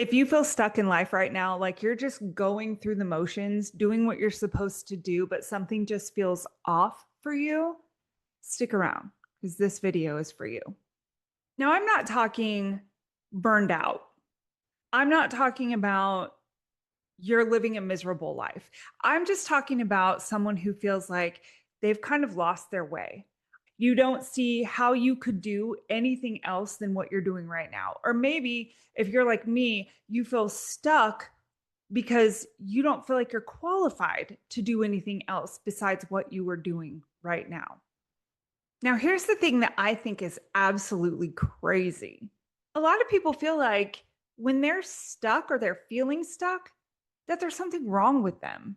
If you feel stuck in life right now, like you're just going through the motions, doing what you're supposed to do, but something just feels off for you, stick around because this video is for you. Now, I'm not talking burned out. I'm not talking about you're living a miserable life. I'm just talking about someone who feels like they've kind of lost their way. You don't see how you could do anything else than what you're doing right now. Or maybe if you're like me, you feel stuck because you don't feel like you're qualified to do anything else besides what you were doing right now. Now, here's the thing that I think is absolutely crazy. A lot of people feel like when they're stuck or they're feeling stuck, that there's something wrong with them.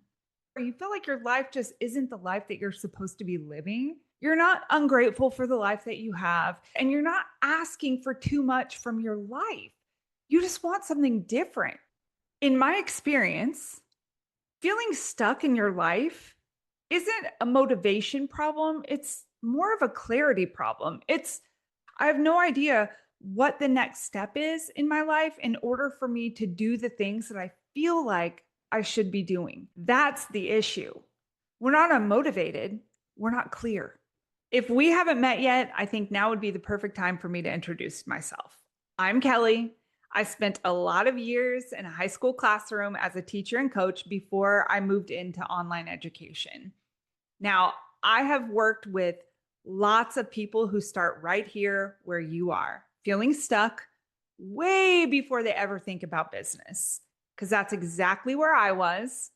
Or you feel like your life just isn't the life that you're supposed to be living. You're not ungrateful for the life that you have, and you're not asking for too much from your life. You just want something different. In my experience, feeling stuck in your life isn't a motivation problem. It's more of a clarity problem. I have no idea what the next step is in my life in order for me to do the things that I feel like I should be doing. That's the issue. We're not unmotivated. We're not clear. If we haven't met yet, I think now would be the perfect time for me to introduce myself. I'm Kelly. I spent a lot of years in a high school classroom as a teacher and coach before I moved into online education. Now, I have worked with lots of people who start right here where you are, feeling stuck way before they ever think about business, because that's exactly where I was.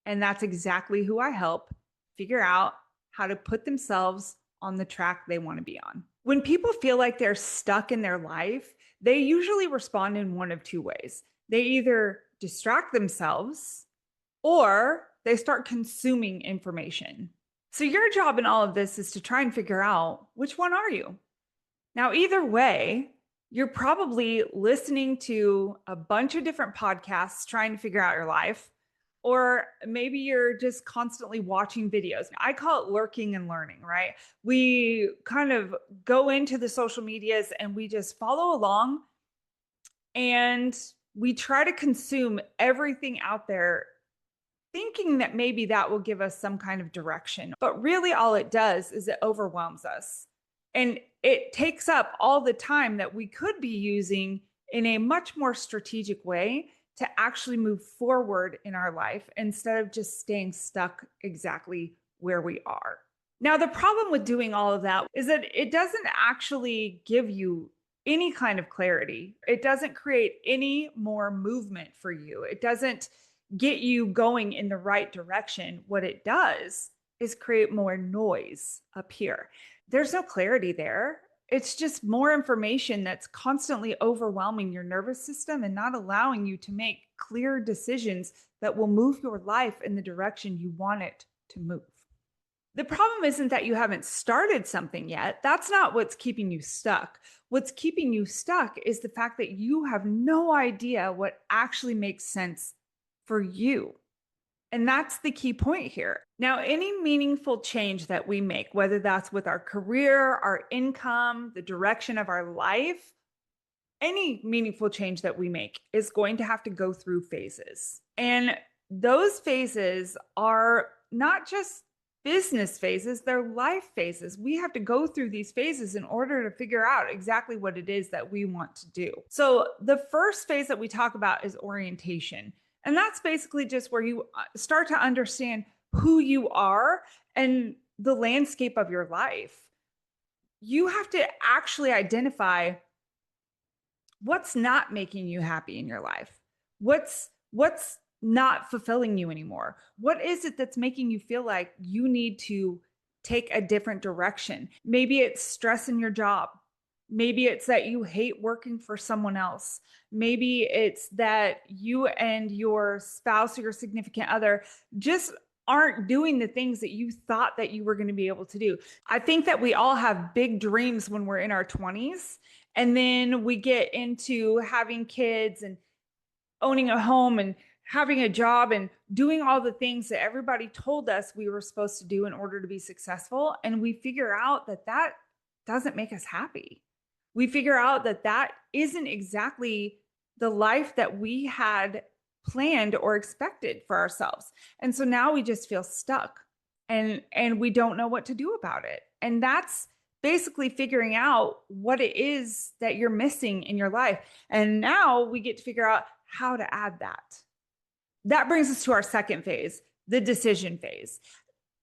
And that's exactly who I help figure out how to put themselves on the track they want to be on. When people feel like they're stuck in their life, they usually respond in one of two ways. They either distract themselves or they start consuming information. So your job in all of this is to try and figure out which one are you? Now, either way, you're probably listening to a bunch of different podcasts trying to figure out your life, or maybe you're just constantly watching videos. I call it lurking and learning, right? We kind of go into the social medias and we just follow along and we try to consume everything out there thinking that maybe that will give us some kind of direction. But really, all it does is it overwhelms us. And it takes up all the time that we could be using in a much more strategic way to actually move forward in our life instead of just staying stuck exactly where we are. Now, the problem with doing all of that is that it doesn't actually give you any kind of clarity. It doesn't create any more movement for you. It doesn't get you going in the right direction. What it does is create more noise up here. There's no clarity there. It's just more information that's constantly overwhelming your nervous system and not allowing you to make clear decisions that will move your life in the direction you want it to move. The problem isn't that you haven't started something yet. That's not what's keeping you stuck. What's keeping you stuck is the fact that you have no idea what actually makes sense for you. And that's the key point here. Now, any meaningful change that we make, whether that's with our career, our income, the direction of our life, any meaningful change that we make is going to have to go through phases. And those phases are not just business phases, they're life phases. We have to go through these phases in order to figure out exactly what it is that we want to do. So, the first phase that we talk about is orientation. And that's basically just where you start to understand who you are and the landscape of your life. You have to actually identify what's not making you happy in your life. What's not fulfilling you anymore? What is it that's making you feel like you need to take a different direction? Maybe it's stress in your job. Maybe it's that you hate working for someone else. Maybe it's that you and your spouse or your significant other just aren't doing the things that you thought that you were going to be able to do. I think that we all have big dreams when we're in our 20s, and then we get into having kids and owning a home and having a job and doing all the things that everybody told us we were supposed to do in order to be successful. And we figure out that that doesn't make us happy. We figure out that that isn't exactly the life that we had planned or expected for ourselves. And so now we just feel stuck and we don't know what to do about it. And that's basically figuring out what it is that you're missing in your life. And now we get to figure out how to add that. That brings us to our second phase, the decision phase.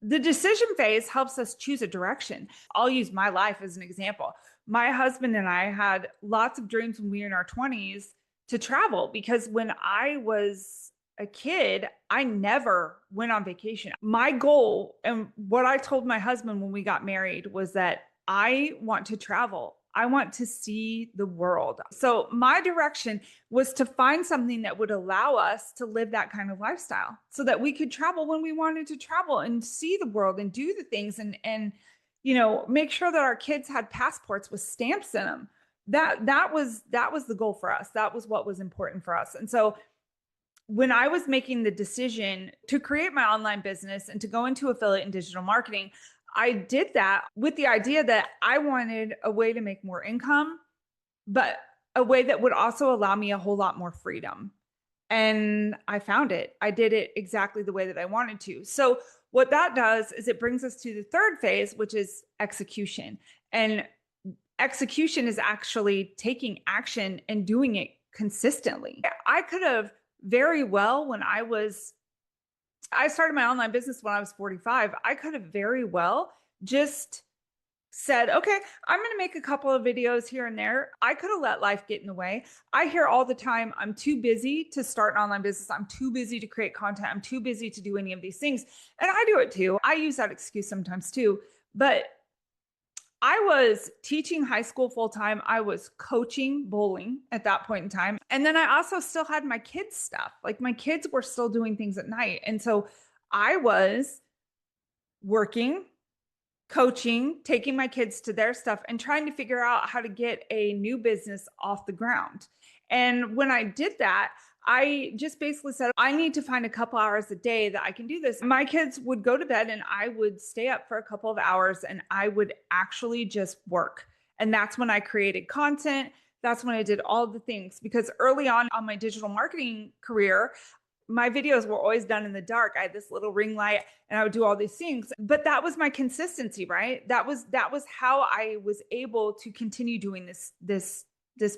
The decision phase helps us choose a direction. I'll use my life as an example. My husband and I had lots of dreams when we were in our 20s to travel because when I was a kid, I never went on vacation. My goal and what I told my husband when we got married was that I want to travel. I want to see the world. So my direction was to find something that would allow us to live that kind of lifestyle so that we could travel when we wanted to travel and see the world and do the things and make sure that our kids had passports with stamps in them. That was the goal for us. That was what was important for us. And so when I was making the decision to create my online business and to go into affiliate and digital marketing, I did that with the idea that I wanted a way to make more income, but a way that would also allow me a whole lot more freedom. And I found it. I did it exactly the way that I wanted to. So what that does is it brings us to the third phase, which is execution. And execution is actually taking action and doing it consistently. I could have very well, I started my online business when I was 45. I could have very well just said, okay, I'm going to make a couple of videos here and there. I could have let life get in the way. I hear all the time, I'm too busy to start an online business. I'm too busy to create content. I'm too busy to do any of these things. And I do it too. I use that excuse sometimes too. But I was teaching high school full time. I was coaching bowling at that point in time. And then I also still had my kids' stuff. Like my kids were still doing things at night. And so I was working, coaching, taking my kids to their stuff and trying to figure out how to get a new business off the ground. And when I did that, I just basically said, I need to find a couple hours a day that I can do this. My kids would go to bed and I would stay up for a couple of hours and I would actually just work. And that's when I created content. That's when I did all the things because early on my digital marketing career, my videos were always done in the dark. I had this little ring light and I would do all these things, but that was my consistency, right? That was how I was able to continue doing this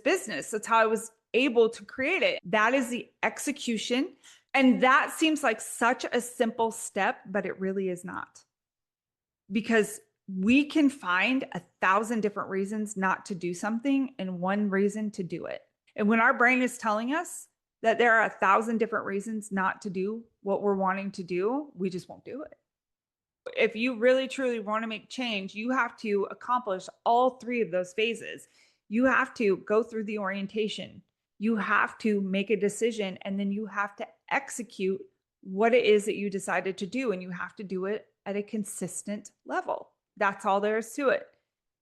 business. That's how I was able to create it. That is the execution. And that seems like such a simple step, but it really is not. Because we can find 1,000 different reasons not to do something and one reason to do it. And when our brain is telling us that there are 1,000 different reasons not to do what we're wanting to do, we just won't do it. If you really truly want to make change, you have to accomplish all three of those phases. You have to go through the orientation. You have to make a decision and then you have to execute what it is that you decided to do. And you have to do it at a consistent level. That's all there is to it.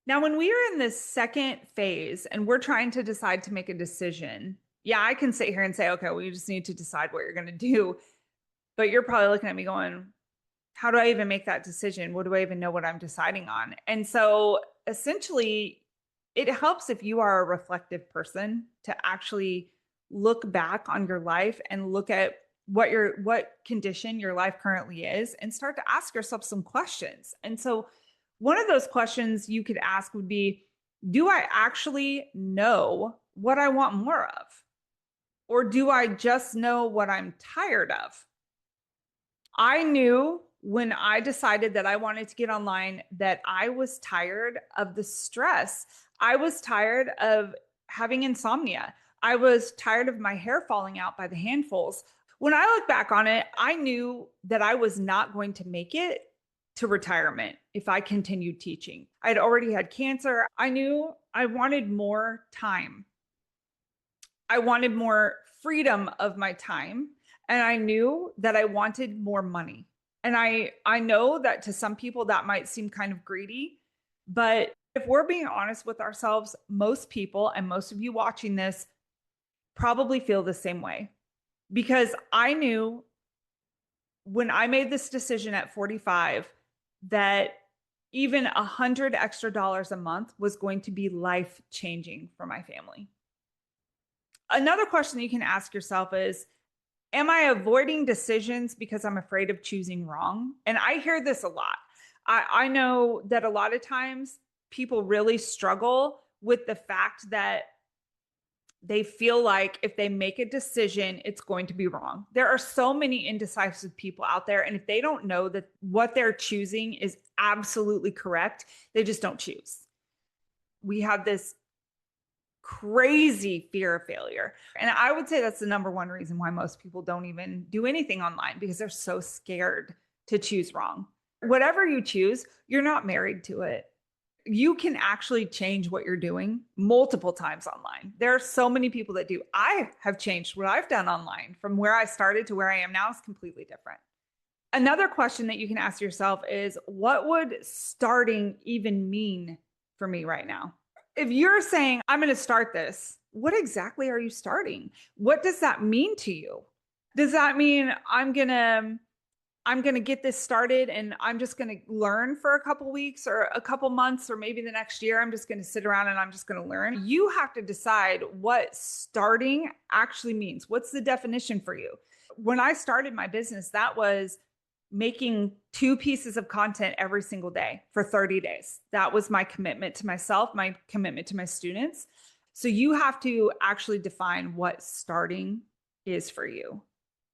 Now, when we are in this second phase and we're trying to decide to make a decision, yeah, I can sit here and say, okay, well, you just need to decide what you're going to do. But you're probably looking at me going, how do I even make that decision? What do I even know what I'm deciding on? And so essentially, it helps if you are a reflective person to actually look back on your life and look at what condition your life currently is and start to ask yourself some questions. And so one of those questions you could ask would be, do I actually know what I want more of? Or do I just know what I'm tired of? I knew when I decided that I wanted to get online that I was tired of the stress. I was tired of having insomnia. I was tired of my hair falling out by the handfuls. When I look back on it, I knew that I was not going to make it to retirement if I continued teaching. I'd already had cancer. I knew I wanted more time. I wanted more freedom of my time. And I knew that I wanted more money. And I know that to some people that might seem kind of greedy, but if we're being honest with ourselves, most people and most of you watching this probably feel the same way. Because I knew when I made this decision at 45 that even $100 extra a month was going to be life changing for my family. Another question that you can ask yourself is, am I avoiding decisions because I'm afraid of choosing wrong? And I hear this a lot. I know that a lot of times people really struggle with the fact that they feel like if they make a decision, it's going to be wrong. There are so many indecisive people out there. And if they don't know that what they're choosing is absolutely correct, they just don't choose. We have this crazy fear of failure. And I would say that's the number one reason why most people don't even do anything online, because they're so scared to choose wrong. Whatever you choose, you're not married to it. You can actually change what you're doing multiple times online. There are so many people that do. I have changed what I've done online from where I started to where I am now is completely different. Another question that you can ask yourself is, what would starting even mean for me right now? If you're saying, I'm going to start this, what exactly are you starting? What does that mean to you? Does that mean I'm going to get this started and I'm just going to learn for a couple weeks or a couple months or maybe the next year? I'm just going to sit around and I'm just going to learn. You have to decide what starting actually means. What's the definition for you? When I started my business, that was making 2 pieces of content every single day for 30 days. That was my commitment to myself, my commitment to my students. So you have to actually define what starting is for you.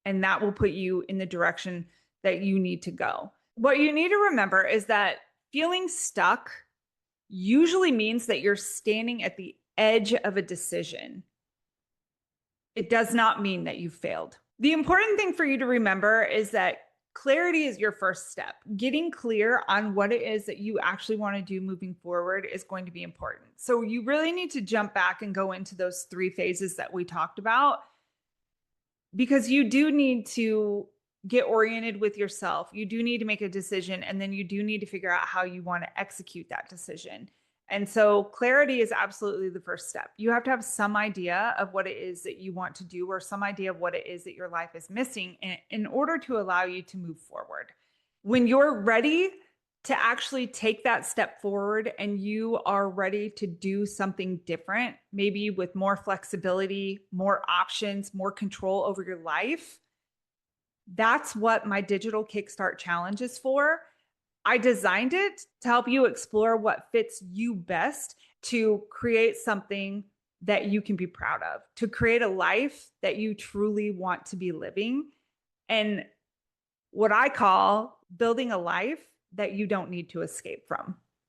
And that will put you in the direction that you need to go. What you need to remember is that feeling stuck usually means that you're standing at the edge of a decision. It does not mean that you failed. The important thing for you to remember is that clarity is your first step. Getting clear on what it is that you actually want to do moving forward is going to be important. So you really need to jump back and go into those 3 phases that we talked about, because you do need to get oriented with yourself. You do need to make a decision, and then you do need to figure out how you want to execute that decision. And so clarity is absolutely the first step. You have to have some idea of what it is that you want to do, or some idea of what it is that your life is missing in order to allow you to move forward. When you're ready to actually take that step forward and you are ready to do something different, maybe with more flexibility, more options, more control over your life, that's what my Digital Kickstart Challenge is for. I designed it to help you explore what fits you best to create something that you can be proud of, to create a life that you truly want to be living, and what I call building a life that you don't need to escape from.